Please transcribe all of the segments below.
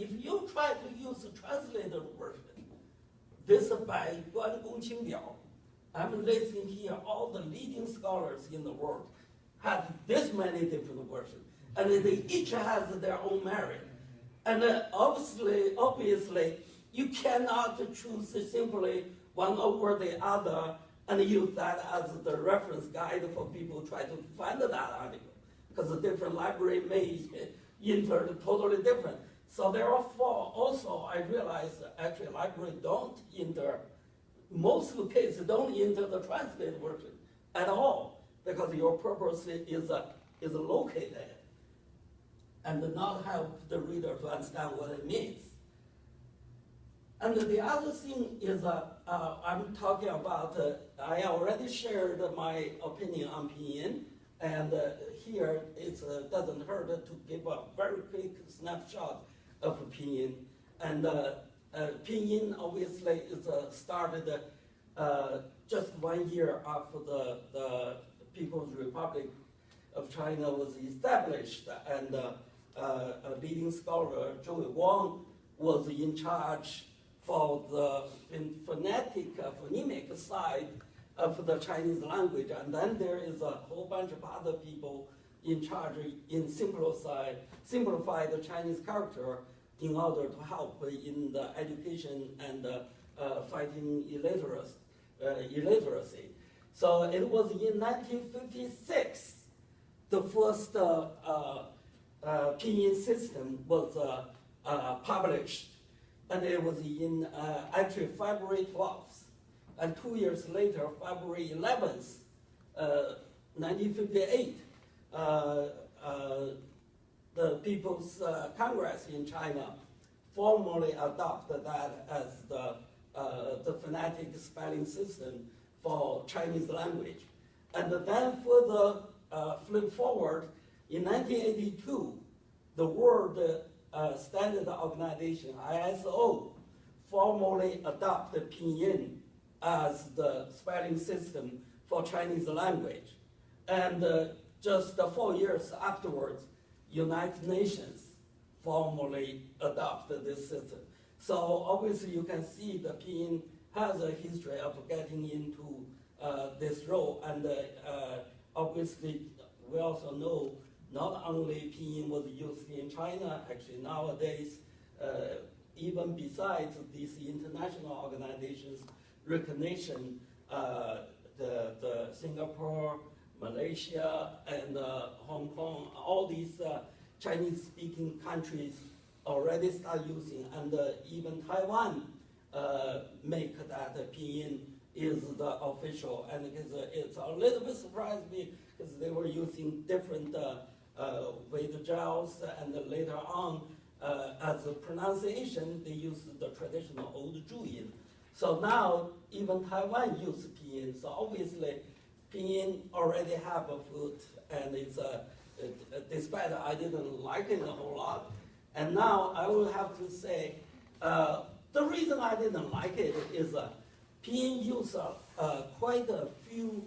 if you try to use the translated version, this by Guan Gong Qing Biao, I'm listing here all the leading scholars in the world have this many different versions, and they each has their own merit. And obviously, you cannot choose simply one over the other and use that as the reference guide for people try to find that article, because the different library may enter totally different. So therefore, also I realized that actually library don't enter, most of the cases don't enter the translated version at all, because your purpose is located and not help the reader to understand what it means. And the other thing is I'm talking about, I already shared my opinion on pinyin, and here it doesn't hurt to give a very quick snapshot of pinyin. And pinyin obviously is started just 1 year after the People's Republic of China was established, and a leading scholar, Zhou Wang, was in charge for the phonemic side of the Chinese language, and then there is a whole bunch of other people in charge in simplify the Chinese character in order to help in the education and fighting illiteracy. So it was in 1956 the first pinyin system was published, and it was in actually February 12th, and 2 years later, February 11th, 1958, the People's Congress in China formally adopted that as the phonetic spelling system for Chinese language. And then further flip forward, in 1982, the World Standard Organization, ISO, formally adopted pinyin as the spelling system for Chinese language. And just 4 years afterwards, United Nations formally adopted this system. So obviously you can see the pinyin has a history of getting into this role, and obviously we also know not only pinyin was used in China, actually nowadays, even besides these international organizations' recognition, the Singapore, Malaysia, and Hong Kong, all these Chinese-speaking countries already start using, and even Taiwan make that pinyin is the official, and it's a little bit surprised me because they were using different weight gels, and later on, as a pronunciation, they used the traditional old Zhuyin. So now, even Taiwan uses pinyin. So obviously, pinyin already have a foot, and it's despite I didn't like it a whole lot. And now I will have to say, the reason I didn't like it is pinyin uses quite a few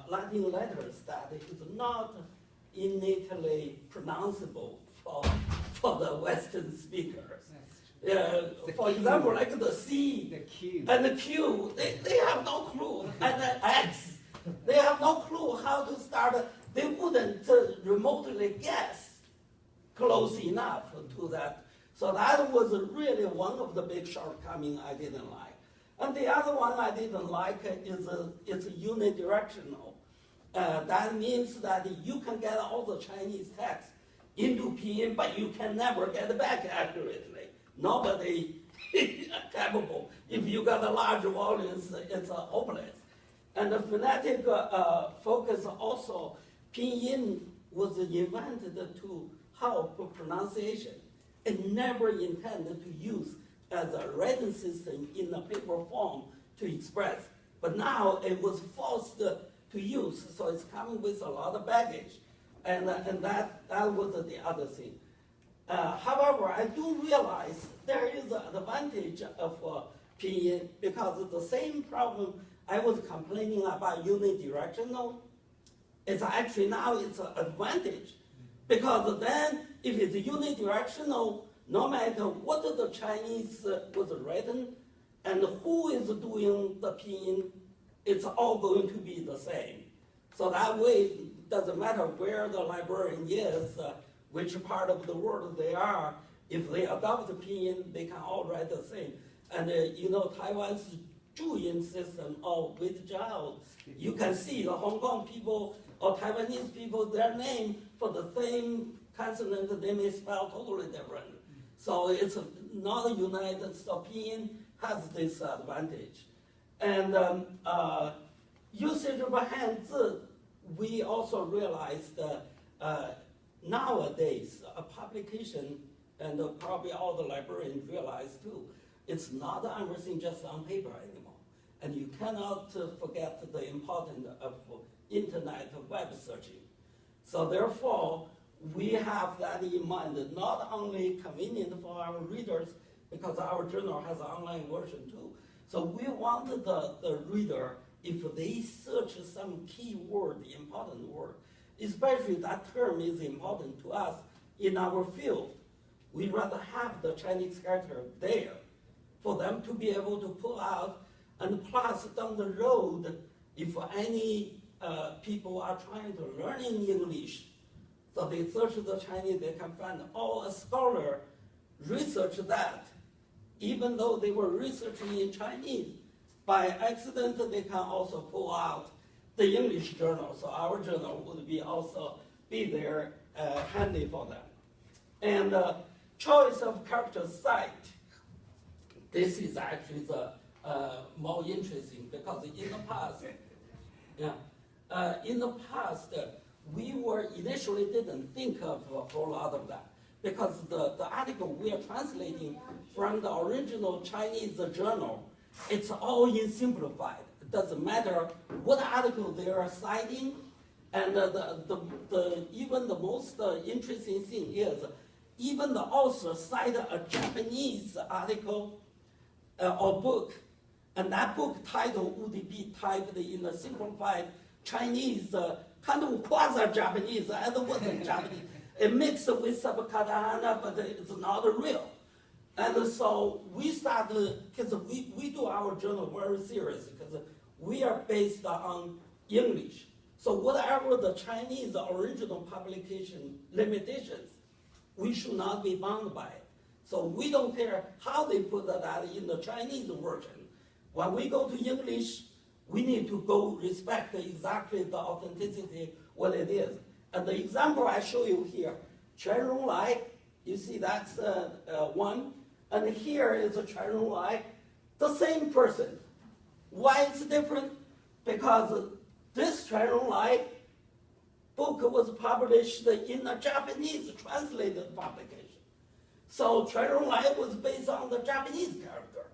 Latin letters that is not innately pronounceable for the Western speakers. For example, like the C, the Q, and the Q, they have no clue, and the X, they have no clue how to start. They wouldn't remotely guess close enough to that. So that was really one of the big shortcomings I didn't like. And the other one I didn't like is it's unidirectional. That means that you can get all the Chinese text into pinyin, but you can never get it back accurately. Nobody is capable. If you got a large volumes, it's hopeless. And the phonetic focus also, pinyin was invented to help pronunciation. It never intended to use as a written system in a paper form to express. But now it was forced to use, so it's coming with a lot of baggage. And that was the other thing. However, I do realize there is an advantage of pinyin, because the same problem I was complaining about unidirectional, it's actually now it's an advantage. Because then, if it's unidirectional, no matter what the Chinese was written and who is doing the pinyin, it's all going to be the same. So that way, it doesn't matter where the librarian is, which part of the world they are, if they adopt the pinyin, they can all write the same. And you know, Taiwan's Zhuyin system of with Zhao, you can see the Hong Kong people or Taiwanese people, their name for the same consonant, they may spell totally different. So it's not a united, so pinyin has this advantage. And usage of Hanzi, we also realized nowadays a publication, and probably all the librarians realize too, it's not everything just on paper anymore. And you cannot forget the importance of internet web searching. So therefore, we have that in mind, not only convenient for our readers, because our journal has an online version too. So we want the reader, if they search some key word, important word, especially that term is important to us in our field, we'd rather have the Chinese character there for them to be able to pull out, and plus down the road, if any people are trying to learn in English, so they search the Chinese, they can find, oh, a scholar researched that, even though they were researching in Chinese. By accident, they can also pull out the English journal, so our journal would be also be there handy for them. And choice of character site, this is actually the more interesting, because in the past, in the past, we were initially didn't think of a whole lot of that, because the article we are translating from the original Chinese journal, it's all in simplified. It doesn't matter what article they are citing, and even the most interesting thing is, even the author cited a Japanese article or book, and that book title would be typed in a simplified Chinese, kind of quasi-Japanese, and it wasn't Japanese. It mixed with some katakana, but it's not real. And so we started, because we do our journal very serious, because we are based on English. So whatever the Chinese original publication limitations, we should not be bound by it. So we don't care how they put that in the Chinese version. When we go to English, we need to go respect exactly the authenticity, what it is. And the example I show you here, Chen Ronglai, you see that's one, and here is a Chen Ronglai, the same person. Why it's different? Because this Chen Ronglai book was published in a Japanese translated publication. So Chen Ronglai was based on the Japanese character,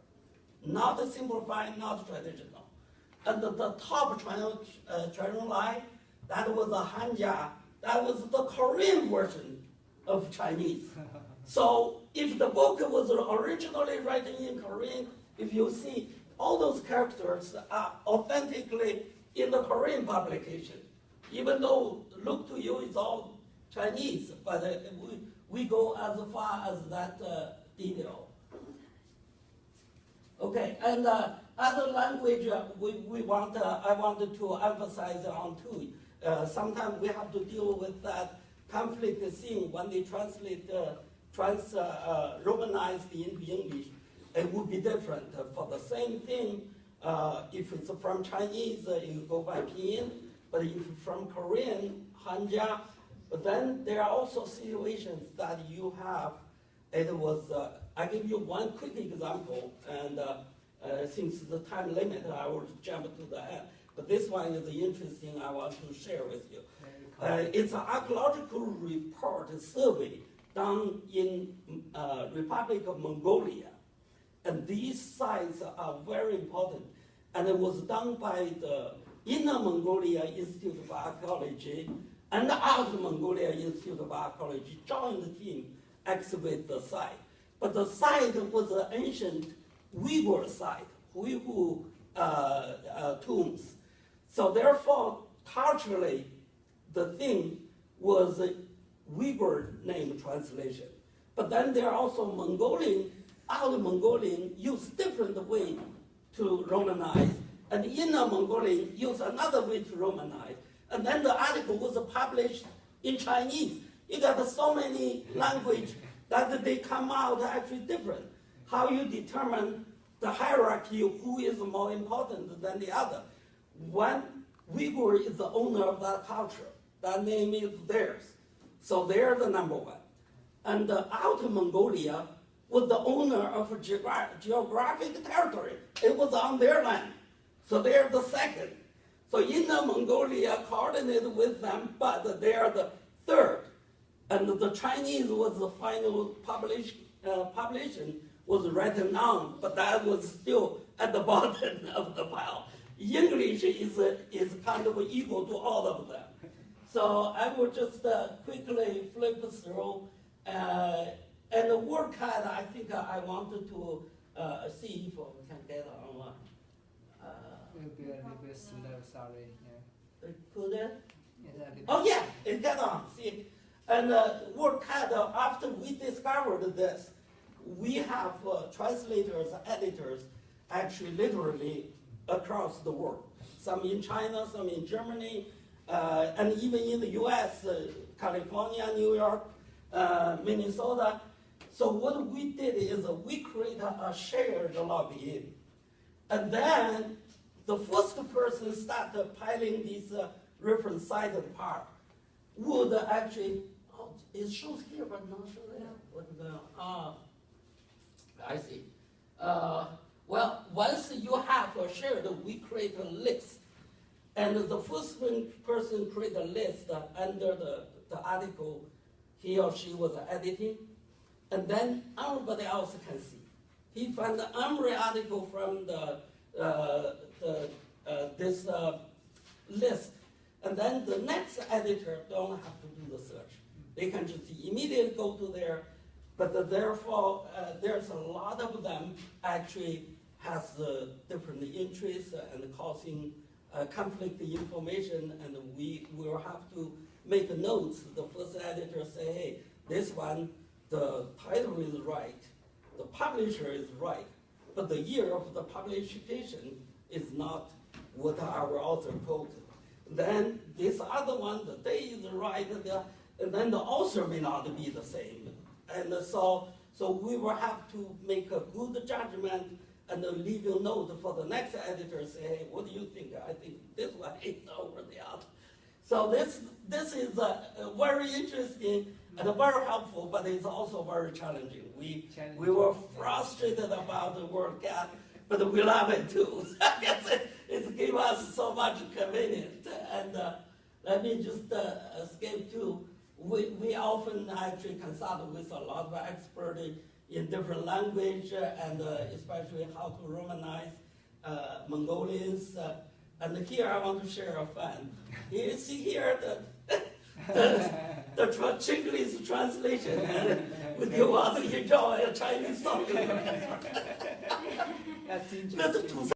not simplified, not traditional. And the top Chen Ronglai, that was a Hanja, that was the Korean version of Chinese. So if the book was originally written in Korean, if you see all those characters are authentically in the Korean publication, even though look to you it's all Chinese, but we go as far as that detail. Okay, and other language I wanted to emphasize on too. Sometimes we have to deal with that conflict thing when they translate, Romanize into English. It would be different. For the same thing, if it's from Chinese, you go by pinyin, but if it's from Korean, Hanja, but then there are also situations that you have, it was, I give you one quick example, and since the time limit, I will jump to the end. But this one is interesting, I want to share with you. It's an archaeological report survey done in Republic of Mongolia. And these sites are very important. And it was done by the Inner Mongolia Institute of Archaeology and the Outer Mongolia Institute of Archaeology joined the team excavate the site. But the site was an ancient Uyghur site, Uyghur tombs. So therefore, culturally, the thing was a Uyghur name translation. But then there are also Mongolian, Outer Mongolian use different way to Romanize, and Inner Mongolian use another way to Romanize. And then the article was published in Chinese. You got so many language that they come out actually different. How you determine the hierarchy of who is more important than the other. One Uyghur is the owner of that culture. That name is theirs. So they're the number one. And the Outer Mongolia was the owner of a geographic territory. It was on their land. So they're the second. So Inner Mongolia coordinated with them, but they are the third. And the Chinese was the final publication was written on, but that was still at the bottom of the pile. English is kind of equal to all of them. So I will just quickly flip through. And the WorldCat, I think I wanted to see if we can get online. It'll be a little bit slow, sorry. Yeah. Could it? Yeah, Oh yeah, it got on. See, and WorldCat, after we discovered this, we have translators, editors, actually literally across the world. Some in China, some in Germany, and even in the U.S., California, New York, Minnesota. So what we did is we created a shared login. And then the first person started piling this reference cited part would actually, oh, it shows here but not show there. What's going on? I see. Well, once you have a shared, we create a list. And the first person create a list under the article he or she was editing. And then everybody else can see. He found the Emory article from this list. And then the next editor don't have to do the search. They can just immediately go to there. But therefore, there's a lot of them actually has different interests and causing conflict information, and we will have to make notes. The first editor say, hey, this one, the title is right, the publisher is right, but the year of the publication is not what our author quoted. Then this other one, the day is right, and then the author may not be the same. And so we will have to make a good judgment and leave a note for the next editor, say, hey, what do you think? I think this one is over the other. So this is very interesting and very helpful, but it's also very challenging. We were frustrated about the WorldCat, but we love it too. It's given us so much convenience. And let me just skip to, we often actually consult with a lot of experts in different language, and especially how to Romanize Mongolians. And here I want to share a fun. You see here the Chinglish translation, and would you want to enjoy a Chinese song? That's interesting.